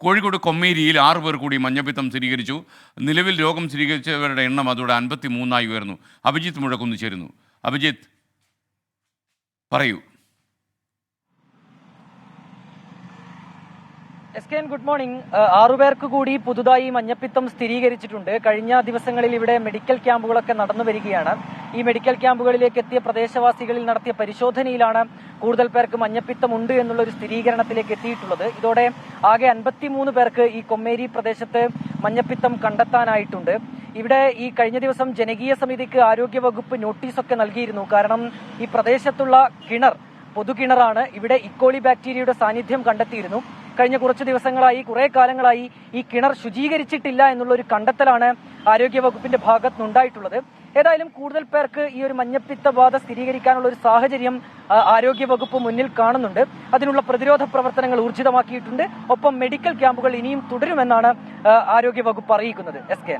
കോഴിക്കോട് കൊമ്മേരിയിൽ 6 പേർ കൂടി മഞ്ഞപ്പിത്തം സ്ഥിരീകരിച്ചു. നിലവിൽ രോഗം സ്ഥിരീകരിച്ചവരുടെ എണ്ണം അതോടെ 53 ഉയർന്നു. അഭിജിത്ത് മുഴക്കുന്ന് ചേരുന്നു. അഭിജിത്ത്, പറയൂ. എസ്കെൻ, ഗുഡ് മോർണിംഗ്. 6 പേർക്ക് കൂടി പുതുതായി മഞ്ഞപ്പിത്തം സ്ഥിരീകരിച്ചിട്ടുണ്ട്. കഴിഞ്ഞ ദിവസങ്ങളിൽ ഇവിടെ മെഡിക്കൽ ക്യാമ്പുകളൊക്കെ നടന്നു വരികയാണ്. ഈ മെഡിക്കൽ ക്യാമ്പുകളിലേക്ക് എത്തിയ പ്രദേശവാസികളിൽ നടത്തിയ പരിശോധനയിലാണ് കൂടുതൽ പേർക്ക് മഞ്ഞപ്പിത്തം ഉണ്ട് എന്നുള്ള ഒരു സ്ഥിരീകരണത്തിലേക്ക് എത്തിയിട്ടുള്ളത്. ഇതോടെ ആകെ 53 പേർക്ക് ഈ കൊമ്മേരി പ്രദേശത്ത് മഞ്ഞപ്പിത്തം കണ്ടെത്താനായിട്ടുണ്ട്. ഇവിടെ ഈ കഴിഞ്ഞ ദിവസം ജനകീയ സമിതിക്ക് ആരോഗ്യവകുപ്പ് നോട്ടീസൊക്കെ നൽകിയിരുന്നു. കാരണം ഈ പ്രദേശത്തുള്ള കിണർ പൊതുകിണറാണ്. ഇവിടെ ഇക്കോളി ബാക്ടീരിയയുടെ സാന്നിധ്യം കണ്ടെത്തിയിരുന്നു. കഴിഞ്ഞ കുറച്ചു ദിവസങ്ങളായി, കുറെ കാലങ്ങളായി ഈ കിണർ ശുചീകരിച്ചിട്ടില്ല എന്നുള്ള ഒരു കണ്ടെത്തലാണ് ആരോഗ്യവകുപ്പിന്റെ ഭാഗത്തുനിന്നുണ്ടായിട്ടുള്ളത്. ഏതായാലും കൂടുതൽ പേർക്ക് ഈ ഒരു മഞ്ഞപ്പിത്ത ബാധ സ്ഥിരീകരിക്കാനുള്ള ഒരു സാഹചര്യം ആരോഗ്യവകുപ്പ് മുന്നിൽ കാണുന്നുണ്ട്. അതിനുള്ള പ്രതിരോധ പ്രവർത്തനങ്ങൾ ഊർജിതമാക്കിയിട്ടുണ്ട്. ഒപ്പം മെഡിക്കൽ ക്യാമ്പുകൾ ഇനിയും തുടരുമെന്നാണ് ആരോഗ്യവകുപ്പ് അറിയിക്കുന്നത്. S K.